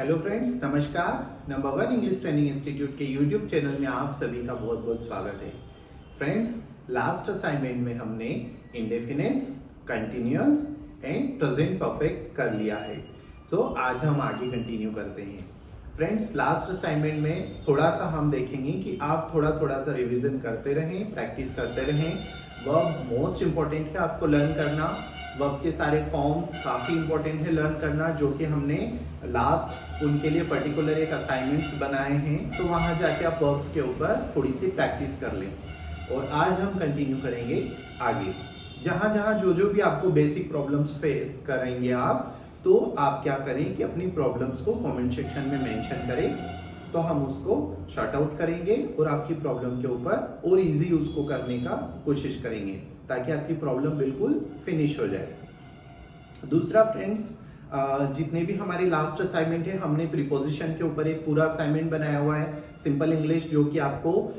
Hello friends, नमस्कार। Number one English training institute के YouTube channel में आप सभी का बहुत बहुत स्वागत है। फ्रेंड्स, लास्ट असाइनमेंट में हमने इंडेफिनिट्स, कंटिन्यूअस एंड प्रेजेंट परफेक्ट कर लिया है। सो आज हम आगे कंटिन्यू करते हैं। फ्रेंड्स, लास्ट असाइनमेंट में थोड़ा सा हम देखेंगे कि आप थोड़ा सा रिविजन करते रहें, प्रैक्टिस करते रहें। वर्ब मोस्ट इंपॉर्टेंट है आपको लर्न करना। वर्ब के सारे फॉर्म्स काफ़ी इंपॉर्टेंट है लर्न करना, जो कि हमने लास्ट उनके लिए पर्टिकुलर एक असाइनमेंट्स बनाए हैं। तो वहाँ जाके आप वर्ब्स के ऊपर थोड़ी सी प्रैक्टिस कर लें। और आज हम कंटिन्यू करेंगे आगे। जहाँ जो भी आपको बेसिक प्रॉब्लम्स फेस करेंगे आप, तो आप क्या करें कि अपनी प्रॉब्लम्स को कमेंट सेक्शन में मेंशन करें, तो हम उसको शॉर्ट आउट करेंगे और आपकी प्रॉब्लम के ऊपर और इजी उसको करने का कोशिश करेंगे, ताकि आपकी प्रॉब्लम बिल्कुल फिनिश हो जाए। दूसरा फ्रेंड्स, जितने भी हमारे लास्ट असाइनमेंट है, हमने प्रीपोजिशन के ऊपर एक पूरा असाइनमेंट बनाया हुआ है, सिंपल इंग्लिश, जो कि आपको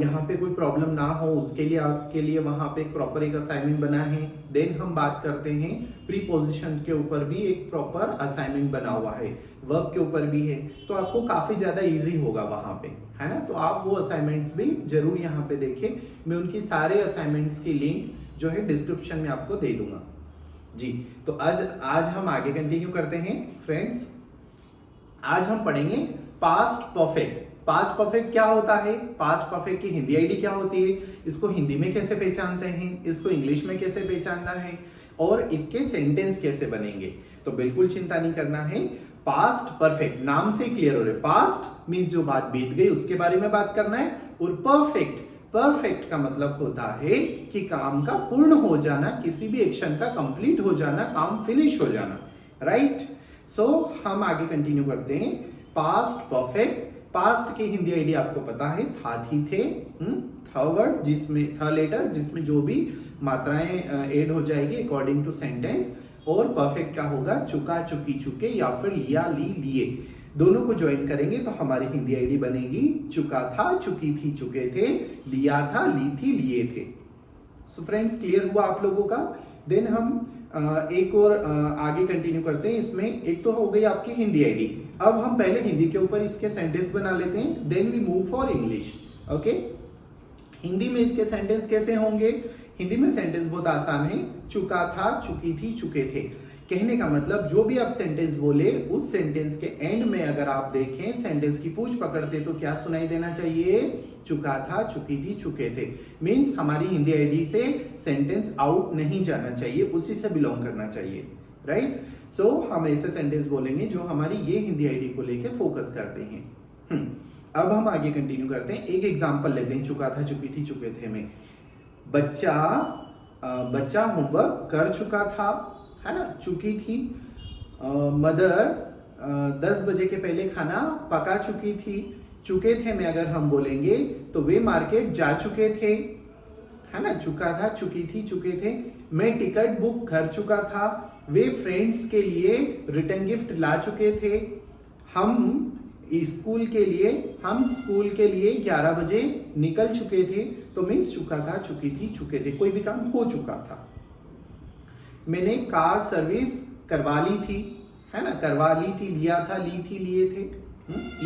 यहाँ पे कोई प्रॉब्लम ना हो उसके लिए आपके लिए वहाँ पे एक प्रॉपर एक असाइनमेंट बना है। देन हम बात करते हैं प्रीपोजिशन के ऊपर भी एक प्रॉपर असाइनमेंट बना हुआ है, वर्ब के ऊपर भी है, तो आपको काफी ज्यादा इजी होगा वहाँ पे, है ना। तो आप वो असाइनमेंट्स भी जरूर यहाँ पे देखें। मैं उनकी सारे असाइनमेंट्स की लिंक जो है डिस्क्रिप्शन में आपको दे दूंगा जी। तो आज हम आगे कंटिन्यू करते हैं। फ्रेंड्स, आज हम पढ़ेंगे पास्ट परफेक्ट। पास्ट परफेक्ट क्या होता है, पास्ट परफेक्ट की हिंदी आईडी क्या होती है, इसको हिंदी में कैसे पहचानते हैं, इसको इंग्लिश में कैसे पहचानना है, और इसके सेंटेंस कैसे बनेंगे। तो बिल्कुल चिंता नहीं करना है। पास्ट परफेक्ट नाम से क्लियर हो रहे, पास्ट मीन्स जो बात बीत गई उसके बारे में बात करना है, और परफेक्ट का मतलब होता है कि काम का पूर्ण हो जाना, किसी भी एक्शन का कंप्लीट हो जाना, काम फिनिश हो जाना, राइट। सो हम आगे कंटिन्यू करते हैं। पास्ट परफेक्ट, पास्ट की हिंदी आईडी आपको पता है, था, थी, थे, थ वर्ड जिसमें थ लेटर, जिसमें जो भी मात्राएं ऐड हो जाएगी अकॉर्डिंग टू सेंटेंस। और परफेक्ट क्या होगा, चुका, चुकी, चुके, या फिर लिया, ली, लिए, दोनों को ज्वाइन करेंगे तो हमारी हिंदी आईडी बनेगी चुका था, चुकी थी, चुके थे, लिया था, ली थी, लिए थे। सो फ्रेंड्स, क्लियर हुआ आप लोगों का। देन हम एक और आगे कंटिन्यू करते हैं। इसमें एक तो हो गई आपकी हिंदी आईडी। अब हम पहले हिंदी के ऊपर इसके सेंटेंस बना लेते हैं, then we move for English. Okay, Hindi में इसके सेंटेंस कैसे होंगे। हिंदी में सेंटेंस बहुत आसान है, चुका था, चुकी थी, चुके थे। कहने का मतलब जो भी आप सेंटेंस बोले, उस सेंटेंस के एंड में अगर आप देखें, सेंटेंस की पूंछ पकड़ते तो क्या सुनाई देना चाहिए, चुका था, चुकी थी, चुके थे। मींस हमारी हिंदी आईडी से सेंटेंस आउट नहीं जाना चाहिए, उसी से बिलोंग करना चाहिए, राइट। सो हम ऐसे सेंटेंस बोलेंगे जो हमारी ये हिंदी आईडी को लेकर फोकस करते हैं। अब हम आगे कंटिन्यू करते हैं। एक एग्जाम्पल लेते हैं, चुका था, चुकी थी, चुके थे में। बच्चा होमवर्क कर चुका था, है ना, चुकी थी। मदर 10 बजे के पहले खाना पका चुकी थी। चुके थे में अगर हम बोलेंगे तो वे मार्केट जा चुके थे, है ना, चुका था, चुकी थी, चुके थे। मैं टिकट बुक कर चुका था। वे फ्रेंड्स के लिए रिटर्न गिफ्ट ला चुके थे। हम स्कूल के लिए 11 बजे निकल चुके थे। तो मीन्स चुका था, चुकी थी, चुके थे, कोई भी काम हो चुका था। मैंने कार सर्विस करवा ली थी, है ना, करवा ली थी, लिया था, ली थी, लिए थे।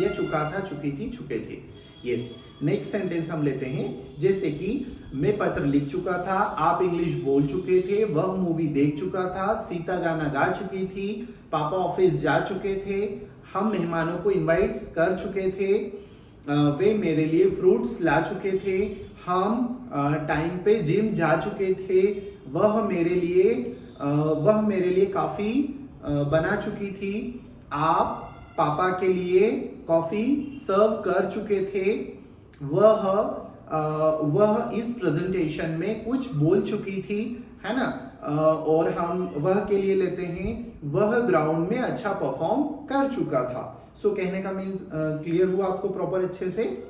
ये चुका था, चुकी थी, चुके थे। यस। नेक्स्ट सेंटेंस हम लेते हैं, जैसे कि मैं पत्र लिख चुका था, आप इंग्लिश बोल चुके थे, वह मूवी देख चुका था, सीता गाना गा चुकी थी, पापा ऑफिस जा चुके थे, हम मेहमानों को इनवाइट्स कर चुके थे, वे मेरे लिए फ्रूट्स ला चुके थे, हम टाइम पे जिम जा चुके थे, वह मेरे लिए काफी बना चुकी थी, आप पापा के लिए कॉफी सर्व कर चुके थे, वह इस प्रेजेंटेशन में कुछ बोल चुकी थी, है ना। और हम वह के लिए लेते हैं, वह ग्राउंड में अच्छा परफॉर्म कर चुका था। सो कहने का मीन्स क्लियर हुआ आपको प्रॉपर अच्छे से।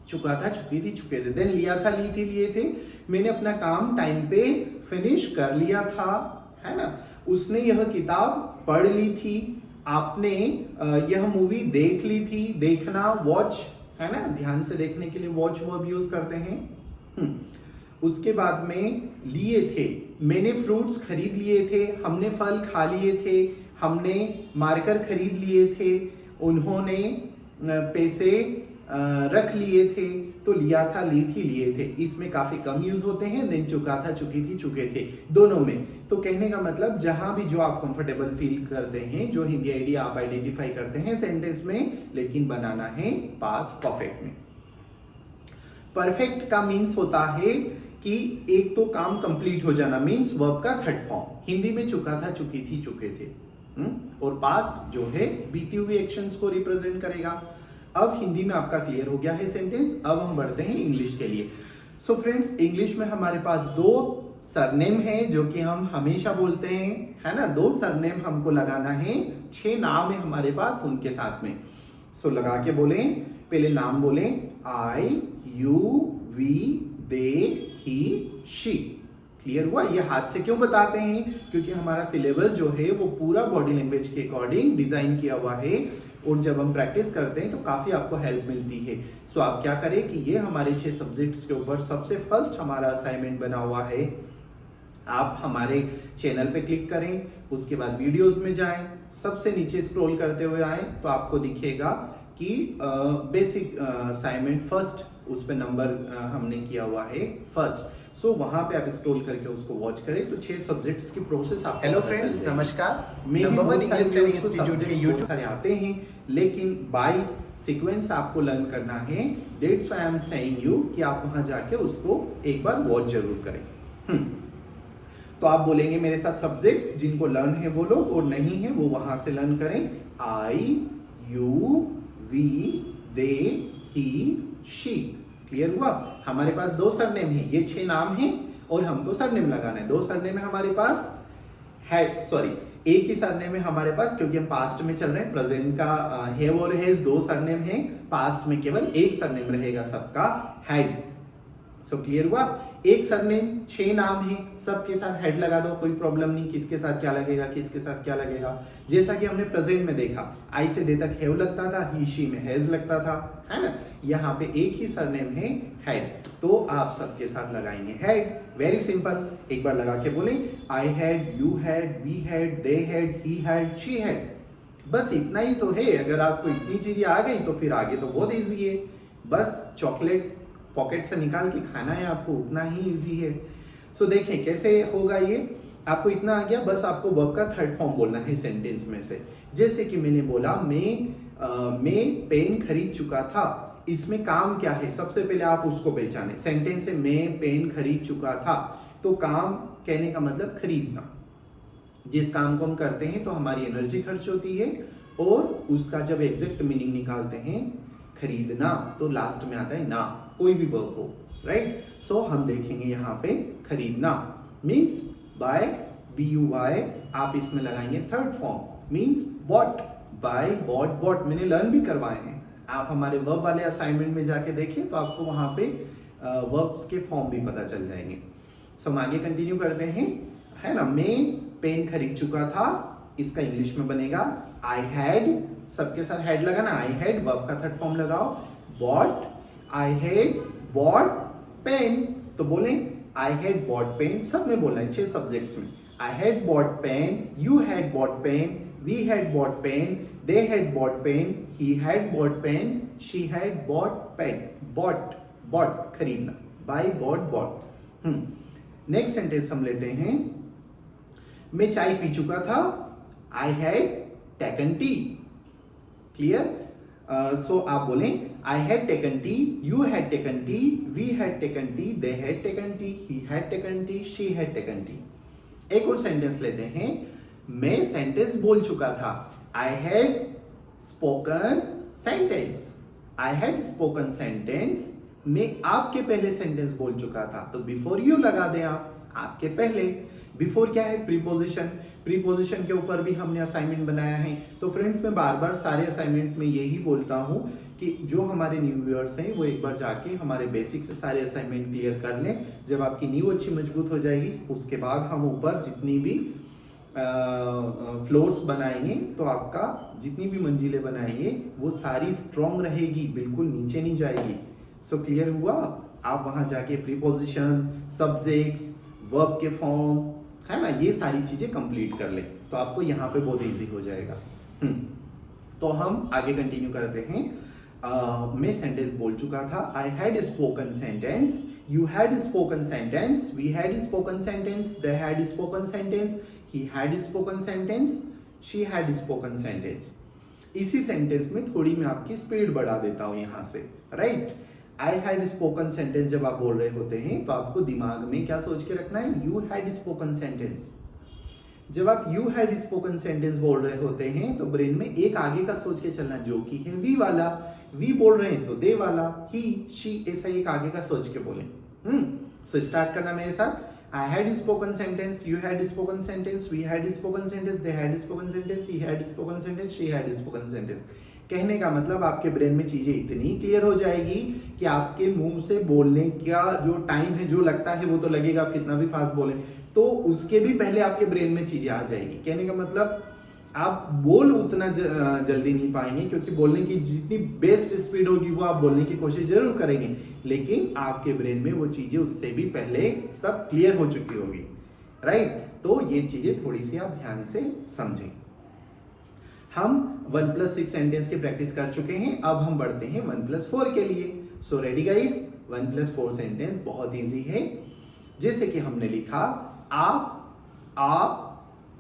चुका था, चुकी थी, चुके थे। देन लिया था, ली थी, लिए थे। मैंने अपना काम टाइम पे फिनिश कर लिया था, है ना। उसने यह किताब पढ़ ली थी। आपने यह मूवी देख ली थी। देखना, वॉच, है ना, ध्यान से देखने के लिए वॉच वर्ब यूज करते हैं। उसके बाद में लिए थे, मैंने फ्रूट्स खरीद लिए थे, हमने फल खा लिए थे, हमने मार्कर खरीद लिए थे, उन्होंने पैसे रख लिए थे, तो लिया था ली थी लिए थे, इसमें काफी कम यूज होते हैं। देन चुका था चुकी थी चुके थे, दोनों में। तो कहने का मतलब जहां भी जो आप कंफर्टेबल फील करते हैं, जो हिंदी आइडिया आप आइडेंटिफाई करते हैं सेंटेंस में, लेकिन बनाना है पास्ट परफेक्ट में। परफेक्ट का मीन्स होता है कि एक तो काम कंप्लीट हो जाना, मीन्स वर्ब का थर्ड फॉर्म। हिंदी में चुका था चुकी थी चुके थे, और पास्ट जो है बीती हुई एक्शंस को रिप्रेजेंट करेगा। अब हिंदी में आपका क्लियर हो गया है सेंटेंस। अब हम बढ़ते हैं इंग्लिश के लिए। सो फ्रेंड्स, इंग्लिश में हमारे पास दो सरनेम है जो कि हम हमेशा बोलते हैं, है ना। दो सरनेम हमको लगाना है, 6 नाम है हमारे पास उनके साथ में। सो लगा के बोले, पहले नाम बोले, I, you, we, they, he, she. Clear हुआ? ये हाथ से क्यों बताते हैं? क्योंकि हमारा सिलेबस जो है वो पूरा बॉडी लैंग्वेज के अकॉर्डिंग डिजाइन किया हुआ है, और जब हम प्रैक्टिस करते हैं तो काफी आपको हेल्प मिलती है। सो आप क्या करें कि ये हमारे 6 सब्जेक्ट्स के ऊपर सबसे फर्स्ट हमारा असाइनमेंट बना हुआ है। आप हमारे चैनल पे क्लिक करें, उसके बाद वीडियोस में जाएं, सबसे नीचे स्क्रॉल करते हुए आए तो आपको दिखेगा कि बेसिक असाइनमेंट फर्स्ट, उस पे नंबर हमने किया हुआ है फर्स्ट। सो वहां पे आप स्क्रॉल करके उसको वॉच करें तो 6 सब्जेक्ट्स की प्रोसेस आप। हेलो फ्रेंड्स, नमस्कार। नंबर 1 इंग्लिश ट्रेनिंग इंस्टीट्यूट के यूट्यूब सारे आते हैं, लेकिन बाय सीक्वेंस आपको लर्न करना है। That's why I am saying you कि आप वहां जाके उसको एक बार वॉच जरूर करें। तो आप बोलेंगे मेरे साथ सब्जेक्ट्स जिनको लर्न है वो लोग, और नहीं है वो वहां से लर्न करें। I, you, we, they, he, she. Clear हुआ? हमारे पास 2 सरनेम है, ये 6 नाम है और हमको सरनेम लगाना है। 2 सरनेम है हमारे पास, एक ही सरनेम है हमारे पास, क्योंकि हम पास्ट में चल रहे हैं। प्रेजेंट का हैव और हैज 2 सरनेम है, पास्ट में केवल एक सरनेम रहेगा सबका, हैड। सो क्लियर हुआ? एक सरनेम 6 नाम है, सबके साथ हेड लगा दो, कोई प्रॉब्लम नहीं। किसके साथ क्या लगेगा, किसके साथ क्या लगेगा, जैसा कि हमने प्रेजेंट में देखा, आई से दे तक हैव लगता था, ही शी में हैज लगता था, है ना। यहाँ पे एक ही सरनेम है, हैड, तो आप सबके साथ लगाएंगे हैड। वेरी सिंपल, एक बार लगा के बोले, I had, you had, we had, they had, he had, she had. बस इतना ही तो है। अगर आपको इतनी चीजें आ गई तो फिर आगे तो बहुत ईजी है। बस चॉकलेट पॉकेट से निकाल के खाना है आपको, उतना ही इजी है। सो देखें कैसे होगा ये। आपको इतना आ गया, बस आपको वर्ब का थर्ड फॉर्म बोलना है सेंटेंस में से। जैसे कि मैंने बोला, मैं पेन खरीद चुका था। इसमें काम क्या है, सबसे पहले आप उसको पहचाने। सेंटेंस है मैं पेन खरीद चुका था, तो काम कहने का मतलब खरीदना। जिस काम को हम करते हैं तो हमारी एनर्जी खर्च होती है, और उसका जब एग्जैक्ट मीनिंग निकालते हैं खरीदना, तो लास्ट में आता है ना, कोई भी वर्ब हो, राइट। सो हम देखेंगे यहाँ पे खरीदना मीन्स बाय, BUY। आप इसमें लगाएंगे third form means bought, buy, bought, bought. मैंने लर्न भी करवाए हैं, आप हमारे वर्ब वाले असाइनमेंट में जाके देखिए तो आपको वहां पे वर्ब्स के फॉर्म भी पता चल जाएंगे। सो हम आगे कंटिन्यू करते हैं, है ना। मैं पेन खरीद चुका था, इसका इंग्लिश में बनेगा आई हैड। सबके साथ हैड लगाना, आई हैड, वर्ब का थर्ड फॉर्म लगाओ, bought, I had bought pen. तो बोले आई हैड बॉट पेन, सब में बोलना है 6 सब्जेक्ट्स में। I had bought pen, you had bought pen, we had bought pen, they had bought pen, he had bought pen, she had bought pen। bought खरीदना, buy, bought। Next sentence हम लेते हैं, मैं चाय पी चुका था, I had taken tea। Clear? So आप बोलें I had taken tea, you had taken tea, we had taken tea, they had taken tea, he had taken tea, she had taken tea। एक और sentence लेते हैं, मैं sentence बोल चुका था, I had spoken sentence। I had spoken sentence, मैं आपके पहले सेंटेंस बोल चुका था, तो बिफोर यू लगा दें आप, आपके पहले। बिफोर क्या है, प्रीपोजिशन। प्रीपोजिशन के ऊपर भी हमने असाइनमेंट बनाया है। तो फ्रेंड्स, मैं बार बार सारे असाइनमेंट में यही बोलता हूं कि जो हमारे न्यू व्यूअर्स हैं वो एक बार जाके हमारे बेसिक से सारे असाइनमेंट क्लियर कर लें। जब आपकी नींव अच्छी मजबूत हो जाएगी, उसके बाद हम ऊपर जितनी भी फ्लोर्स बनाएंगे, तो आपका जितनी भी मंजिलें बनाएंगे वो सारी स्ट्रॉन्ग रहेगी, बिल्कुल नीचे नहीं जाएगी। सो क्लियर हुआ? आप वहां जाके प्रीपोजिशन, सब्जेक्ट्स, वर्ब के फॉर्म, है ना, ये सारी चीजें कंप्लीट कर लें। तो आपको यहाँ पे बहुत इजी हो जाएगा। तो हम आगे कंटिन्यू करते हैं। मैं सेंटेंस बोल चुका था, आई had spoken sentence, you had spoken sentence, we had spoken sentence, they had spoken sentence, he had spoken sentence, she had spoken sentence। इसी सेंटेंस में थोड़ी मैं आपकी स्पीड बढ़ा देता हूं यहां से, right. I had spoken sentence जब आप बोल रहे होते हैं तो आपको दिमाग में क्या सोच के रखना है, यू हैड स्पोकन सेंटेंस। जब आप यू हैड स्पोकन सेंटेंस बोल रहे होते हैं तो ब्रेन में एक आगे का सोच के चलना, जो कि है वी वाला। वी बोल रहे हैं तो दे वाला, ही शी, ऐसा एक आगे का सोच के बोले। सो स्टार्ट करना मेरे साथ। I had spoken sentence, you had spoken sentence, we had spoken sentence, they had spoken sentence, he had spoken sentence, she had spoken sentence। कहने का मतलब आपके ब्रेन में चीजें इतनी क्लियर हो जाएगी कि आपके मुंह से बोलने का जो टाइम है, जो लगता है वो तो लगेगा, आप कितना भी फास्ट बोलें तो उसके भी पहले आपके ब्रेन में चीजें आ जाएगी। कहने का मतलब आप बोल उतना जल्दी नहीं पाएंगे, क्योंकि बोलने की जितनी बेस्ट स्पीड होगी वो आप बोलने की कोशिश जरूर करेंगे, लेकिन आपके ब्रेन में वो चीजें उससे भी पहले सब क्लियर हो चुकी होगी, राइट। तो ये चीजें थोड़ी सी आप ध्यान से समझें। हम 1+6 सेंटेंस की प्रैक्टिस कर चुके हैं, अब हम बढ़ते हैं 1+4 के लिए। सो रेडी गाइस, 1+4 सेंटेंस बहुत इजी है। जैसे कि हमने लिखा, आप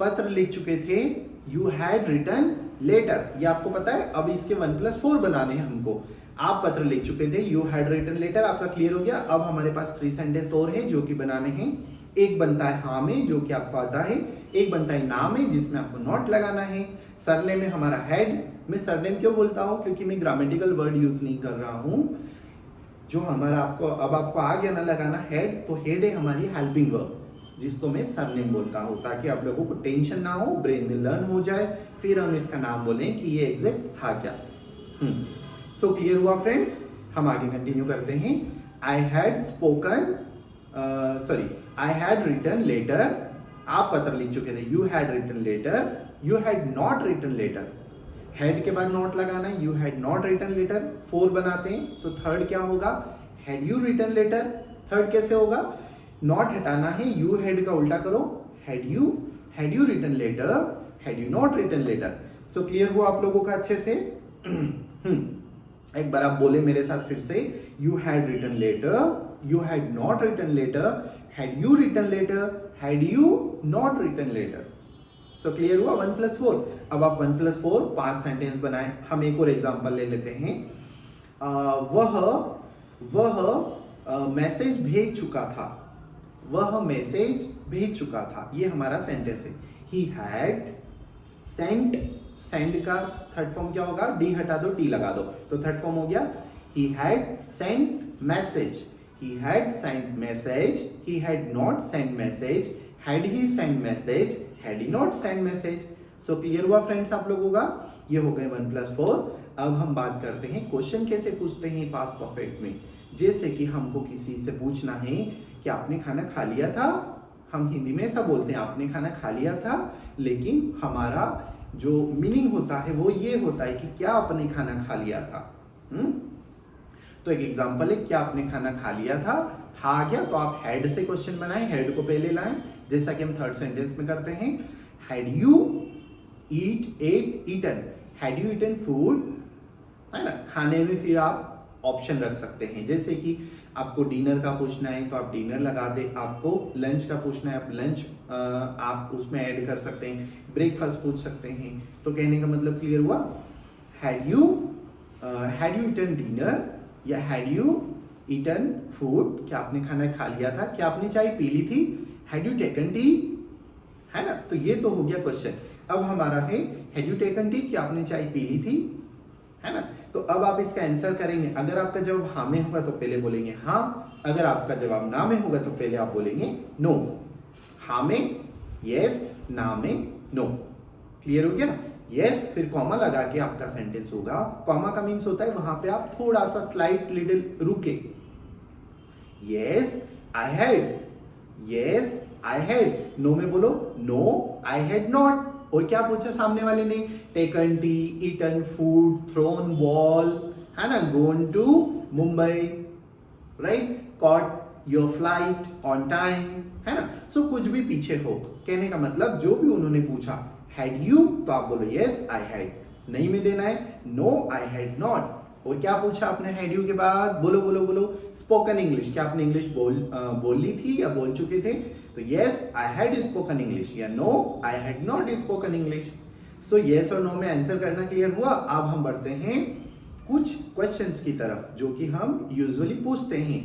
पत्र लिख चुके थे, यू हैड रिटन लेटर। ये आपको पता है, अब इसके 1+4 बनाने हैं हमको। आप पत्र लिख चुके थे, यू हैड रिटन लेटर, आपका क्लियर हो गया। अब हमारे पास 3 सेंटेंस और है जो कि बनाने हैं। एक बनता है हाँ में, जो कि आपको आता है। एक बनता है ना में, जिसमें आपको नॉट लगाना है। सरनेम में हमारा हैड। मैं सरनेम क्यों बोलता हूं, क्योंकि मैं ग्रामेटिकल वर्ड यूज नहीं कर रहा हूं। जो हमारा आपको आ गया ना लगाना हेड, तो हेड है हमारी हेल्पिंग वर्ब, जिसको मैं सरनेम बोलता हूं, ताकि आप लोगों को टेंशन ना हो, ब्रेन में लर्न हो जाए, फिर हम इसका नाम बोलें कि ये एग्जैक्ट था क्या। सो क्लियर हुआ फ्रेंड्स। हम आगे कंटिन्यू करते हैं। I had written letter. आप पत्र लिख चुके थे, you had written letter, you had not written letter. Had के बाद नॉट लगाना है, you had not written letter. 4 बनाते हैं तो थर्ड क्या होगा, had you written letter. Third कैसे होगा, नॉट हटाना है, यू हैड का उल्टा करो, had you written letter, had you not written letter. So clear हुआ आप लोगों का अच्छे से। एक बार आप बोले मेरे साथ फिर से, you had written letter, you had not written letter, had you written letter, had you not written letter. So clear हुआ 1+4। अब आप 1+4 5 सेंटेंस बनाए। हम एक और एग्जांपल ले लेते हैं। वह मैसेज भेज चुका था, वह मैसेज भेज चुका था, ये हमारा सेंटेंस है। ही हैड सेंट, सेंड का थर्ड फॉर्म क्या होगा, डी हटा दो, टी लगा दो, तो थर्ड फॉर्म हो गया he had sent message, he had sent message, he had not sent message, had he sent message, had he not sent message. So clear हुआ फ्रेंड्स आप लोगों का। ये हो गए 1+4। अब हम बात करते हैं क्वेश्चन कैसे पूछते हैं पास्ट परफेक्ट में। जैसे कि हमको किसी से पूछना है कि आपने खाना खा लिया था। हम हिंदी में ऐसा बोलते हैं, आपने खाना खा लिया था, लेकिन हमारा जो मीनिंग होता है वो ये होता है कि क्या आपने खाना खा लिया था। तो एक एग्जांपल है, क्या आपने खाना खा लिया था क्या, तो आप हैड से क्वेश्चन बनाएं, हैड को पहले लाएं, जैसा कि हम थर्ड सेंटेंस में करते हैं। Had you eaten, had you eaten food, है ना। खाने में फिर आप ऑप्शन रख सकते हैं, जैसे कि आपको डिनर का पूछना है तो आप डिनर लगा दे, आपको लंच का पूछना है आप लंच आप उसमें ऐड कर सकते हैं, ब्रेकफास्ट पूछ सकते हैं। तो कहने का मतलब क्लियर हुआ। हैड यू ईटन डिनर या हैड यू ईटन फूड, क्या आपने खाना खा लिया था, क्या आपने चाय पी ली थी, हैड यू टेकन टी, है ना। तो ये तो हो गया क्वेश्चन। अब हमारा है हैड यू टेकन टी, क्या आपने चाय पी ली थी, है ना। तो अब आप इसका आंसर करेंगे। अगर आपका जवाब हाँ में होगा तो पहले बोलेंगे हाँ, अगर आपका जवाब ना में होगा तो पहले आप बोलेंगे नो। हाँ में यस, ना में नो। क्लियर हो गया। यस फिर कॉमा लगा के आपका सेंटेंस होगा। कॉमा का मीन्स होता है वहां पे आप थोड़ा सा स्लाइट लिटिल रुके। Yes I had, yes I had. No में बोलो नो आई हैड नॉट। और क्या पूछा सामने वाले ने, taken tea, eaten food, thrown ball, है ना, gone to Mumbai, right, caught your flight on time, है ना। सो कुछ भी पीछे हो, कहने का मतलब जो भी उन्होंने पूछा हैड यू तो आप बोलो यस आई हैड, नहीं में देना है नो आई हैड नॉट। और क्या पूछा आपने हैड यू के बाद, बोलो बोलो बोलो स्पोकन इंग्लिश, क्या आपने इंग्लिश बोल ली थी या बोल चुके थे, तो yes I had spoken English या no I had not spoken English. So yes और नो में आंसर करना क्लियर हुआ। अब हम बढ़ते हैं कुछ क्वेश्चंस की तरफ जो कि हम यूजुअली पूछते हैं।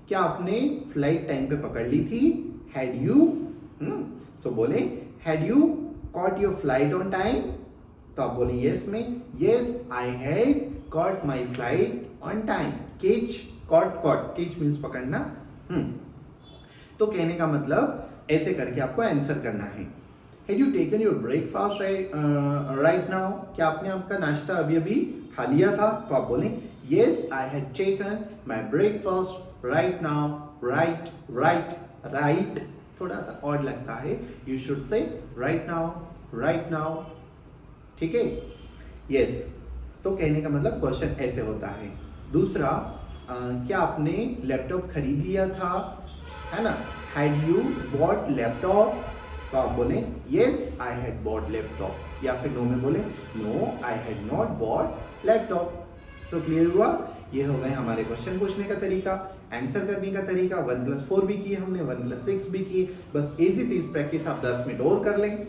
क्या आपने फ्लाइट टाइम पे पकड़ ली थी, हैड यू, सो बोले had you cot your flight on time, तो आप बोले यस में yes I had caught my flight on time. केच कॉट, केच मीन्स पकड़ना। तो कहने का मतलब ऐसे करके आपको आंसर करना है। Had you taken your breakfast right now, क्या आपने आपका नाश्ता अभी अभी खा लिया था, तो आप बोलें yes I had taken my breakfast right now. Right right right थोड़ा सा ऑड लगता है, you should say right now, ठीक है। यस तो कहने का मतलब क्वेश्चन ऐसे होता है। दूसरा, क्या आपने लैपटॉप खरीद लिया था, है ना, हैड यू बॉट लैपटॉप, तो आप बोले yes I had bought laptop, या फिर नो में बोले no I had not bought laptop. So clear हुआ, ये हो गए हमारे क्वेश्चन पूछने का तरीका, आंसर करने का तरीका। 1+4 भी किए हमने, 1+6 भी किए। बस एज इट इज प्रैक्टिस आप 10 मिनट और कर लें,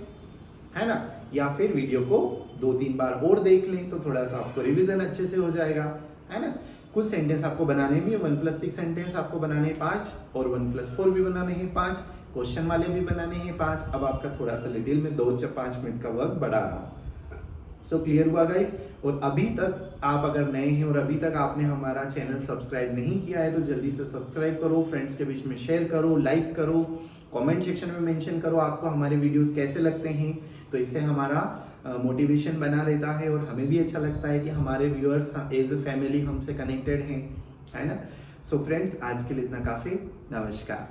है ना, या फिर वीडियो को 2-3 बार और देख लें तो थोड़ा सा आपको रिवीजन अच्छे से हो जाएगा, है ना। कुछ सेंटेंस आपको बनाने भी है, 1+6 सेंटेंस आपको बनाने हैं 5 और 1+4 भी बनाने हैं 5, क्वेश्चन वाले भी बनाने हैं 5। अब आपका थोड़ा सा लिटिल में 2-5 मिनट का वर्क बढ़ा रहा हूँ। सो क्लियर हुआ गाइस। और अभी तक आप अगर नए हैं और अभी तक आपने हमारा चैनल सब्सक्राइब नहीं किया है तो जल्दी से सब्सक्राइब करो, फ्रेंड्स के बीच में शेयर करो, लाइक करो, कमेंट सेक्शन में मेंशन करो आपको हमारे वीडियोस कैसे लगते हैं। तो इससे हमारा मोटिवेशन बना रहता है और हमें भी अच्छा लगता है कि हमारे व्यूअर्स एज ए फैमिली हमसे कनेक्टेड हैं, है ना। सो फ्रेंड्स आज के लिए इतना काफ़ी, नमस्कार।